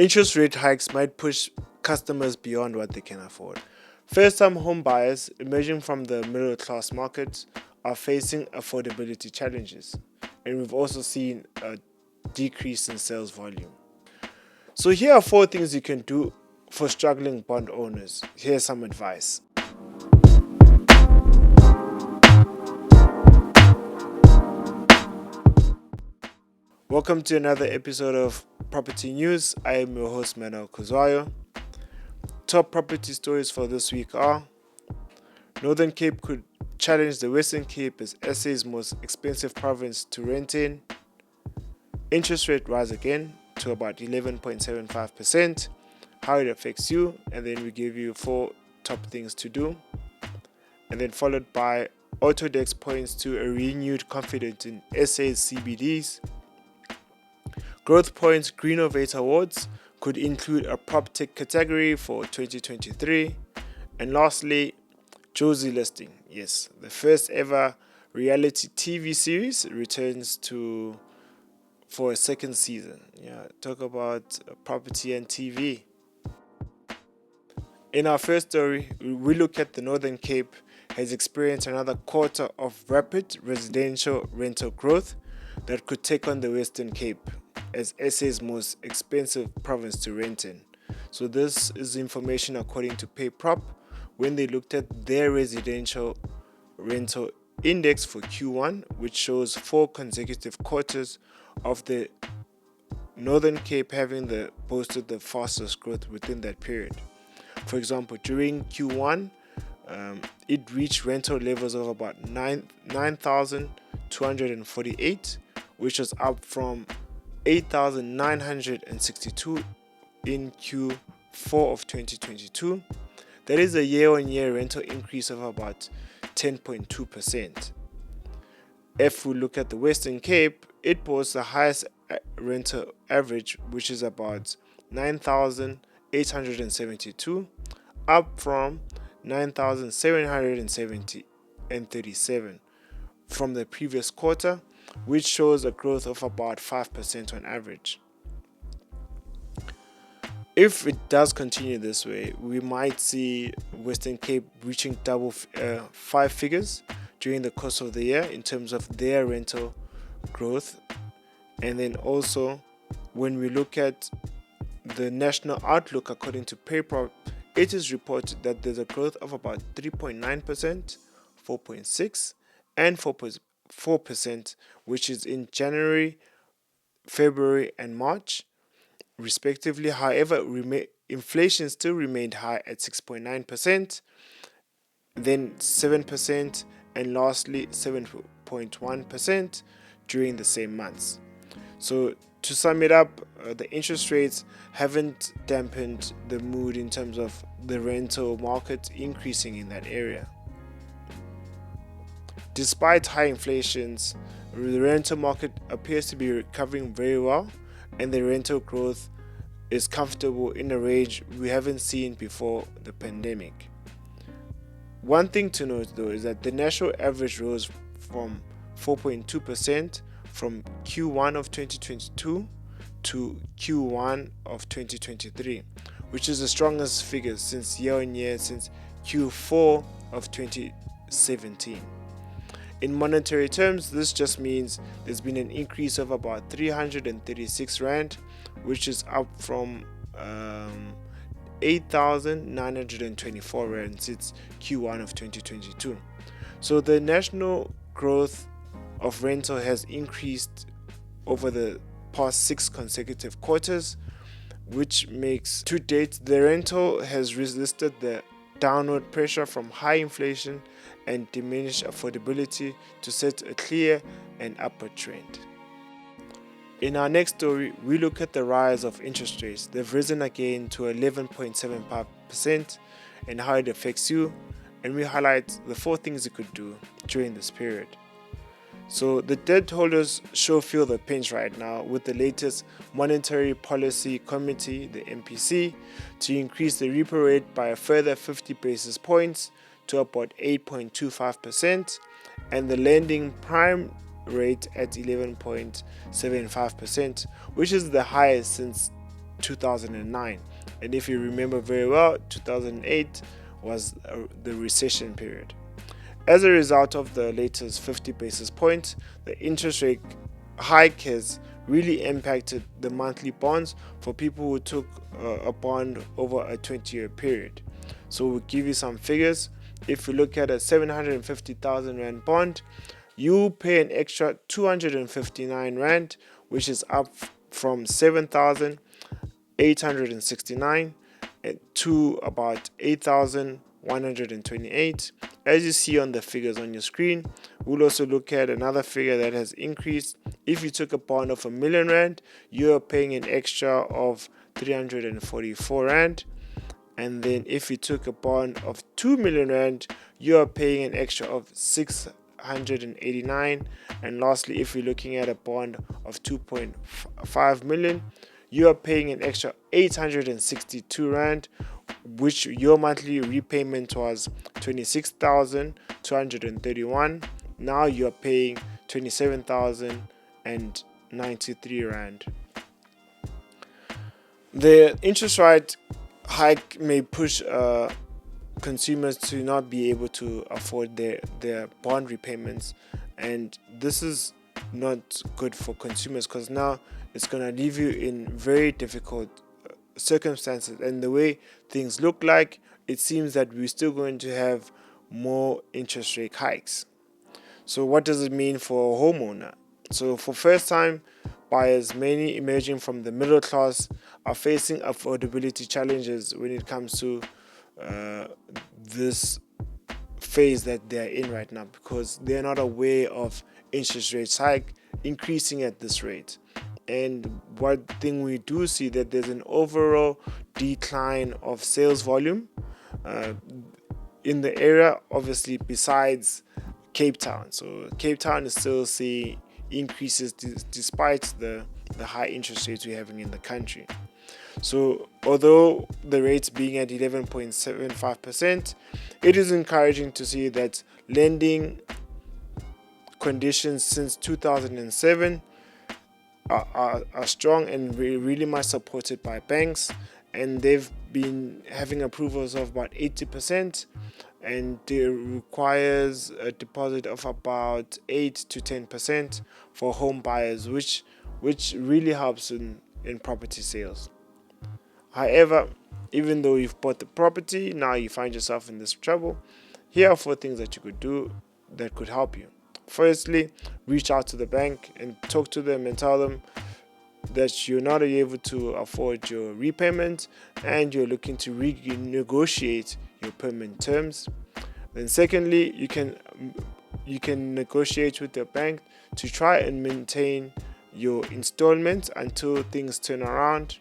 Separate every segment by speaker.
Speaker 1: Interest rate hikes might push customers beyond what they can afford. First-time home buyers emerging from the middle-class market are facing affordability challenges, and we've also seen a decrease in sales volume. So here are 4 things you can do for struggling bond owners. Here's some advice. Welcome to another episode of Property News. I am your host, Manuel Kuzwayo. Top property stories for this week are: Northern Cape could challenge the Western Cape as SA's most expensive province to rent in. Interest rate rise again to about 11.75%. How it affects you, and then we give you 4 top things to do. And then followed by OCTODEC points to a renewed confidence in SA's CBDS. GROWTHPOINT'S GREENOVATE Awards could include a PROPTECH category for 2023. And lastly, JOZI listing. Yes, the first ever reality TV series returns for a second season. Yeah, talk about property and TV. In our first story, we look at the Northern Cape has experienced another quarter of rapid residential rental growth that could take on the Western Cape as SA's most expensive province to rent in. So this is information according to PayProp when they looked at their residential rental index for Q1, which shows 4 consecutive quarters of the Northern Cape having posted the fastest growth within that period. For example, during Q1, it reached rental levels of about 9,248, which was up from 8,962 in Q4 of 2022. That is a year-on-year rental increase of about 10.2%. If we look at the Western Cape, it boasts the highest rental average, which is about 9,872, up from 9,737 from the previous quarter, which shows a growth of about 5% on average. If it does continue this way, we might see Western Cape reaching double 5 figures during the course of the year in terms of their rental growth. And then also, when we look at the national outlook according to PayProp, it is reported that there's a growth of about 3.9%, 4.6%, and 4%, which is in January, February, and March, respectively. However, inflation still remained high at 6.9%, then 7%, and lastly 7.1% during the same months. So to sum it up, the interest rates haven't dampened the mood in terms of the rental market increasing in that area. Despite high inflations, the rental market appears to be recovering very well, and the rental growth is comfortable in a range we haven't seen before the pandemic. One thing to note though is that the national average rose from 4.2% from Q1 of 2022 to Q1 of 2023, which is the strongest figure since year-on-year since Q4 of 2017. In monetary terms, this just means there's been an increase of about 336 Rand, which is up from 8,924 Rand since Q1 of 2022. So the national growth of rental has increased over the past 6 consecutive quarters, which makes to date the rental has resisted the downward pressure from high inflation and diminished affordability to set a clear and upward trend. In our next story, we look at the rise of interest rates. They've risen again to 11.75% and how it affects you, and we highlight the 4 things you could do during this period. So the debt holders sure feel the pinch right now with the latest Monetary Policy Committee, the MPC, to increase the repo rate by a further 50 basis points to about 8.25% and the lending prime rate at 11.75%, which is the highest since 2009. And if you remember very well, 2008 was the recession period. As a result of the latest 50 basis points, the interest rate hike has really impacted the monthly bonds for people who took a bond over a 20-year period. So we'll give you some figures. If you look at a 750,000 Rand bond, you pay an extra 259 Rand, which is up from 7,869 to about 8,128. As you see on the figures on your screen, we'll also look at another figure that has increased. If you took a bond of 1 million Rand, you are paying an extra of 344 Rand. And then if you took a bond of 2 million Rand, you are paying an extra of 689. And lastly, if you're looking at a bond of 2.5 million, you are paying an extra 862 Rand, which your monthly repayment was 26,231. Now you are paying 27,093 Rand. The interest rate hike may push consumers to not be able to afford their bond repayments, and this is not good for consumers because now it's going to leave you in very difficult circumstances. And the way things look like, it seems that we're still going to have more interest rate hikes. So what does it mean for a homeowner? So for first time buyers, many emerging from the middle class, are facing affordability challenges when it comes to this phase that they're in right now, because they're not aware of interest rates hike increasing at this rate. And one thing we do see that there's an overall decline of sales volume in the area, obviously besides Cape Town. So Cape Town is still seeing increases despite the high interest rates we're having in the country. So although the rates being at 11.75%, it is encouraging to see that lending conditions since 2007 are strong and really much supported by banks, and they've been having approvals of about 80%, and it requires a deposit of about 8 to 10% for home buyers, which really helps in property sales. However, even though you've bought the property, now you find yourself in this trouble, here are 4 things that you could do that could help you. Firstly, reach out to the bank and talk to them and tell them that you're not able to afford your repayment and you're looking to renegotiate your payment terms. Then secondly, you can negotiate with the bank to try and maintain your installments until things turn around.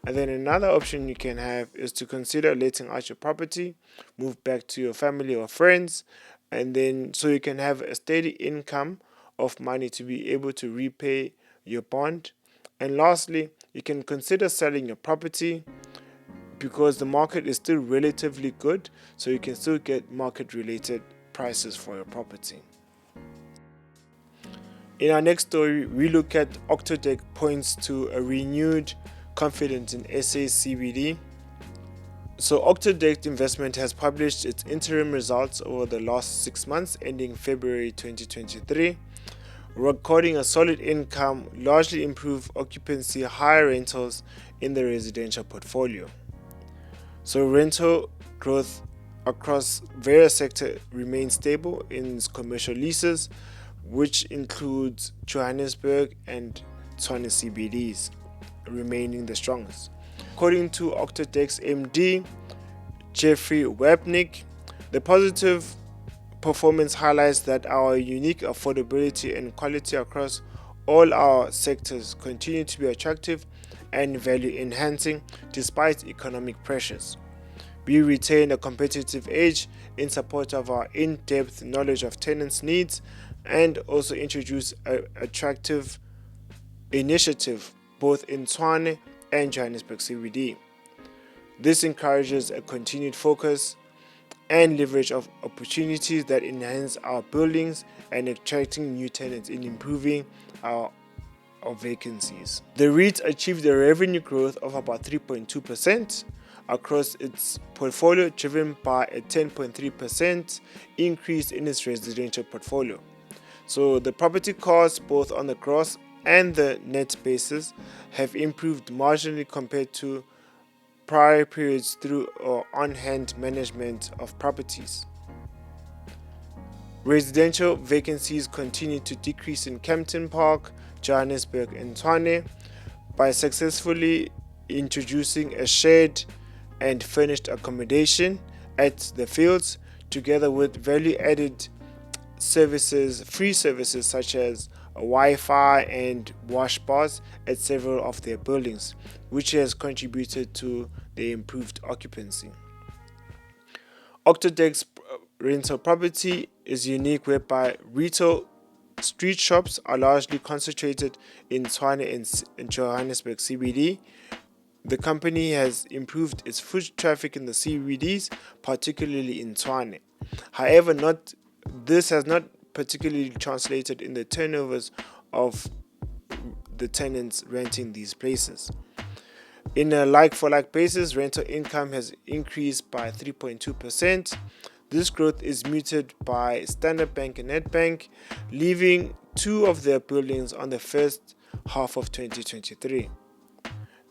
Speaker 1: And then another option you can have is to consider letting out your property, move back to your family or friends, and then so you can have a steady income of money to be able to repay your bond. And lastly, you can consider selling your property because the market is still relatively good, so you can still get market related prices for your property. In our next story, we look at OCTODEC points to a renewed confidence in SA CBD. So OCTODEC Investment has published its interim results over the last 6 months ending February 2023, recording a solid income, largely improved occupancy, higher rentals in the residential portfolio. So rental growth across various sectors remains stable in its commercial leases, which includes Johannesburg and Tshwane CBDs remaining the strongest. According to OCTODEC's MD, Jeffrey Webnick, the positive performance highlights that our unique affordability and quality across all our sectors continue to be attractive and value enhancing despite economic pressures. We retain a competitive edge in support of our in-depth knowledge of tenants' needs and also introduce an attractive initiative both in Tshwane and Johannesburg CBD. This encourages a continued focus and leverage of opportunities that enhance our buildings and attracting new tenants in improving our of vacancies. The REIT achieved a revenue growth of about 3.2% across its portfolio, driven by a 10.3% increase in its residential portfolio. So the property costs, both on the gross and the net basis, have improved marginally compared to prior periods through on-hand management of properties. Residential vacancies continue to decrease in Kempton Park, Johannesburg and Tshwane by successfully introducing a shared and furnished accommodation at the fields, together with value-added services, free services such as Wi-Fi and wash bars at several of their buildings, which has contributed to the improved occupancy. OCTODEC's rental property is unique, whereby retail street shops are largely concentrated in Tshwane and Johannesburg CBD. The company has improved its foot traffic in the CBDs, particularly in Tshwane. However, this has not particularly translated in the turnovers of the tenants renting these places. In a like-for-like basis, rental income has increased by 3.2%. This growth is muted by Standard Bank and Nedbank, leaving two of their buildings on the first half of 2023.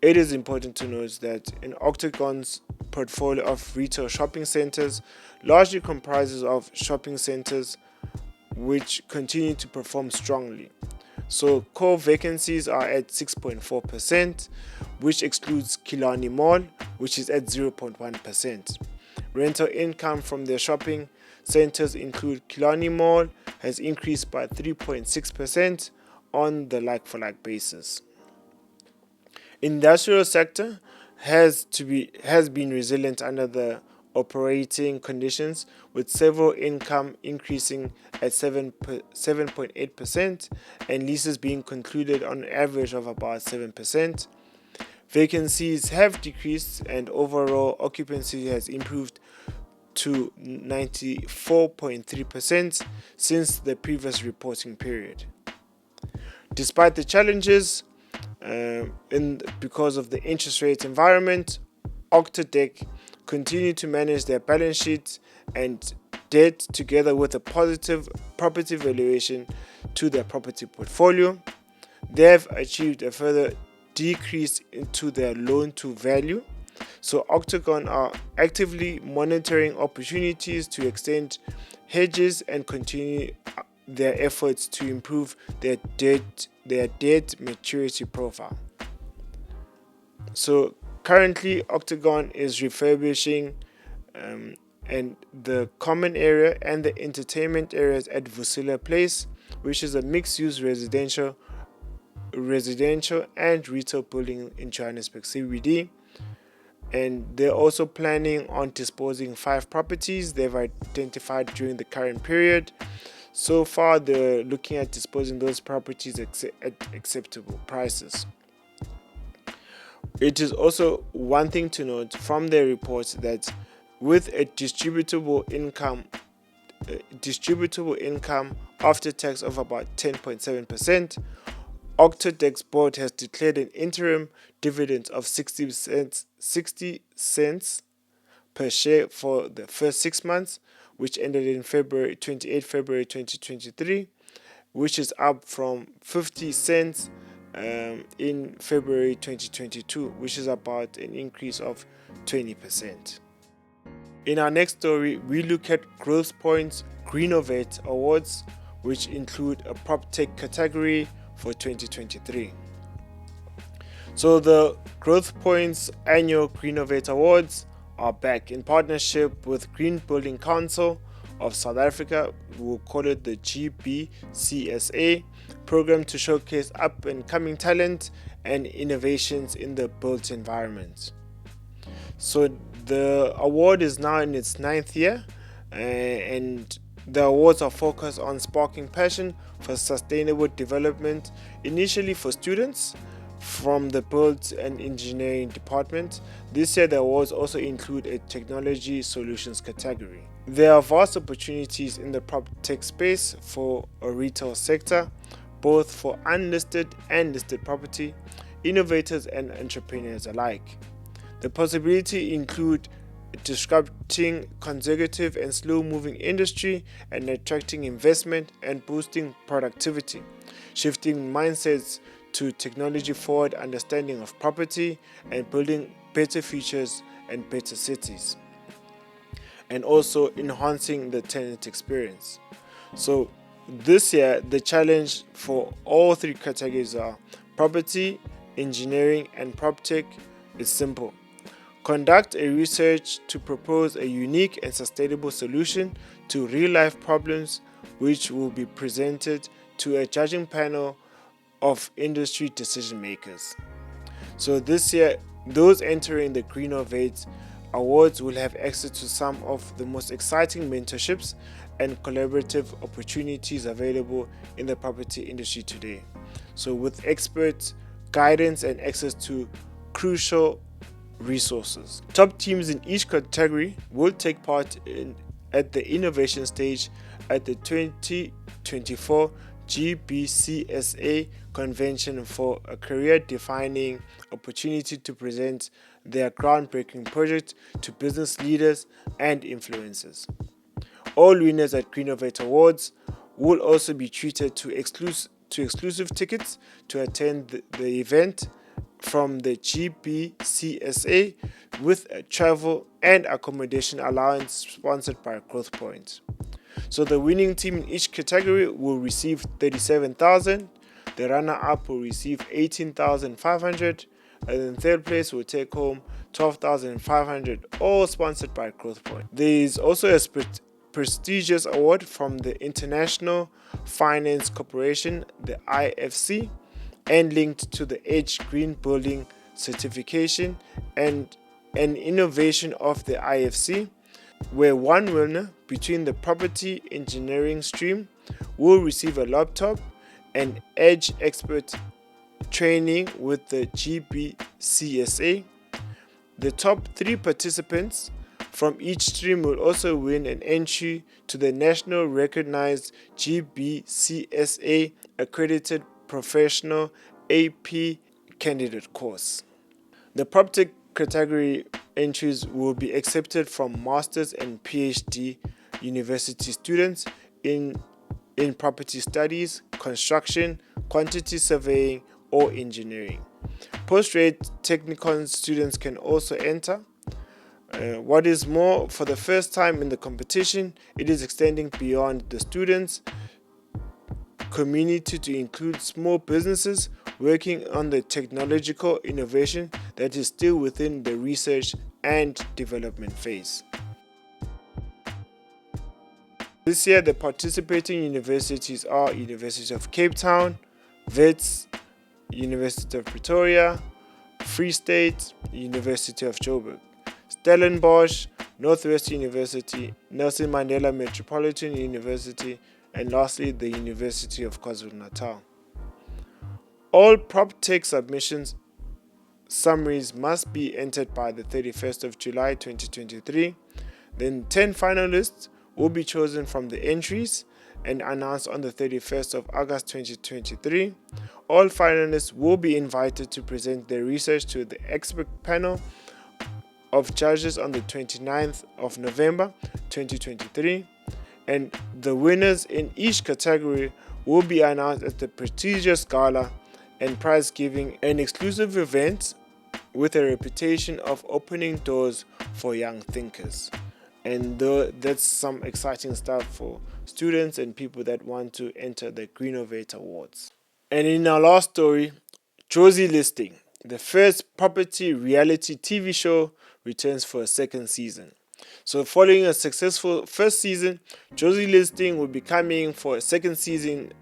Speaker 1: It is important to note that in Octagon's portfolio of retail shopping centers largely comprises of shopping centers which continue to perform strongly. So core vacancies are at 6.4%, which excludes Killarney Mall, which is at 0.1%. Rental income from their shopping centers include Killarney Mall has increased by 3.6% on the like-for-like basis. Industrial sector has been resilient under the operating conditions, with several income increasing at 7.8% and leases being concluded on average of about 7%. Vacancies have decreased and overall occupancy has improved to 94.3% since the previous reporting period. Despite the challenges because of the interest rate environment, OCTODEC continue to manage their balance sheet and debt together with a positive property valuation to their property portfolio. They have achieved a further decrease into their loan to value. So Octagon are actively monitoring opportunities to extend hedges and continue their efforts to improve their debt maturity profile. So currently, Octagon is refurbishing and the common area and the entertainment areas at Vusila Place, which is a mixed-use residential and retail building in Johannesburg CBD. And they're also planning on disposing 5 properties they've identified during the current period. So far, they're looking at disposing those properties at acceptable prices. It is also one thing to note from their reports that with a distributable income after tax of about 10.7%, OCTODEC's board has declared an interim dividend of 60 cents per share for the first 6 months, which ended in 28 February 2023, which is up from 50 cents in February 2022, which is about an increase of 20%. In our next story, we look at GROWTHPOINT'S GREENOVATE Awards, which include a PROPTECH category for 2023. So the GROWTHPOINT'S annual GREENOVATE Awards are back in partnership with Green Building Council of South Africa. We'll call it the GBCSA program to showcase up and coming talent and innovations in the built environment. So the award is now in its 9th year, and the awards are focused on sparking passion for sustainable development, initially for students from the build and engineering department. This year the awards also include a technology solutions category. There are vast opportunities in the PropTech space for a retail sector, both for unlisted and listed property, innovators and entrepreneurs alike. The possibility include disrupting conservative and slow-moving industry and attracting investment and boosting productivity, shifting mindsets to technology-forward understanding of property and building better futures and better cities, and also enhancing the tenant experience. So this year, the challenge for all three categories are property, engineering, and PROPTECH is simple. Conduct a research to propose a unique and sustainable solution to real-life problems, which will be presented to a judging panel of industry decision makers. So this year, those entering the GREENOVATE Awards will have access to some of the most exciting mentorships and collaborative opportunities available in the property industry today. So with expert guidance and access to crucial resources. Top teams in each category will take part at the innovation stage at the 2024 GBCSA convention for a career-defining opportunity to present their groundbreaking project to business leaders and influencers. All winners at GREENOVATE Awards will also be treated to exclusive tickets to attend the event from the GBCSA with a travel and accommodation allowance sponsored by GROWTHPOINT'S. So the winning team in each category will receive 37,000, the runner-up will receive 18,500, and then third place will take home 12,500, all sponsored by GROWTHPOINT'S. There is also a prestigious award from the International Finance Corporation, the IFC, and linked to the Edge Green Building Certification and an innovation of the IFC, where one winner between the property engineering stream will receive a laptop and Edge expert training with the GBCSA. The top 3 participants from each stream will also win an entry to the national recognized GBCSA accredited professional AP candidate course. The PROPTECH category entries will be accepted from master's and PhD university students in property studies, construction, quantity surveying, or engineering. Post-grad technicon students can also enter. What is more, for the first time in the competition, it is extending beyond the students community to include small businesses working on the technological innovation that is still within the research and development phase. This year, the participating universities are University of Cape Town, WITS, University of Pretoria, Free State, University of Joburg, Stellenbosch, Northwest University, Nelson Mandela Metropolitan University, and lastly, the University of KwaZulu-Natal. All PROPTECH submissions summaries must be entered by the 31st of July 2023. Then 10 finalists will be chosen from the entries and announced on the 31st of August 2023. All finalists will be invited to present their research to the expert panel of judges on the 29th of November 2023. And the winners in each category will be announced at the prestigious gala and prize giving, an exclusive event with a reputation of opening doors for young thinkers. And that's some exciting stuff for students and people that want to enter the GREENOVATE Awards. And in our last story, JOZI Listing, the first property reality TV show, returns for a second season. So following a successful first season, JOZI Listing will be coming for a second season,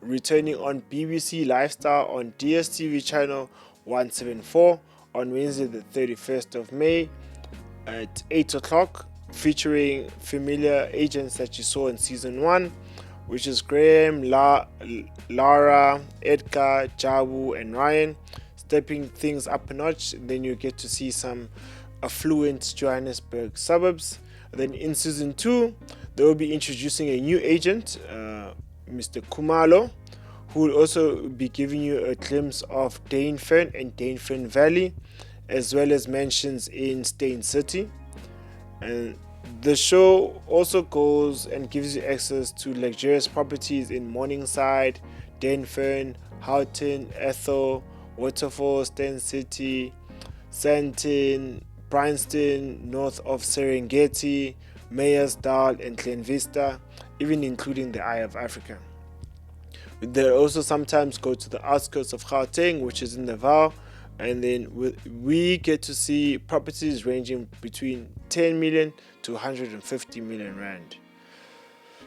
Speaker 1: returning on BBC Lifestyle on DSTV channel 174 on Wednesday the 31st of May at 8 o'clock, featuring familiar agents that you saw in season 1, which is Graham, Lara, Edgar, Jabu, and Ryan, stepping things up a notch. Then you get to see some affluent Johannesburg suburbs. Then in season 2, they will be introducing a new agent, Mr. Kumalo, who will also be giving you a glimpse of Dainfern and Dainfern Valley, as well as mentions in Steyn City. And the show also goes and gives you access to luxurious properties in Morningside, Dainfern, Houghton, Ethel, Waterfall, Steyn City, Sandton, Bryanston, north of Serengeti, Meyersdal, and Glen Vista, even including the Eye of Africa. They also sometimes go to the outskirts of Gauteng, which is in the Vaal, and then we get to see properties ranging between 10 million to 150 million rand.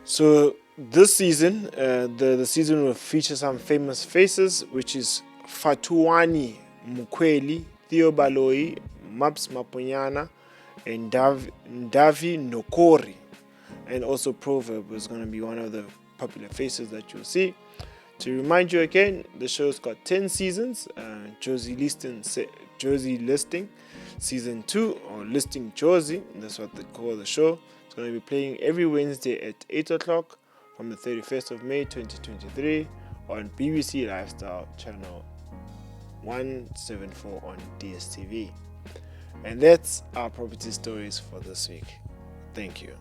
Speaker 1: So this season, the season will feature some famous faces, which is Fatuani Mukweli, Theo Baloi, Maps Maponyana, and Ndavi Nokori. And also Proverb is going to be one of the popular faces that you'll see. To remind you again, the show's got 10 seasons. JOZI Listing Season 2, or Listing JOZI, that's what they call the show. It's going to be playing every Wednesday at 8 o'clock from the 31st of May 2023 on BBC Lifestyle Channel 174 on DSTV. And that's our property stories for this week. Thank you.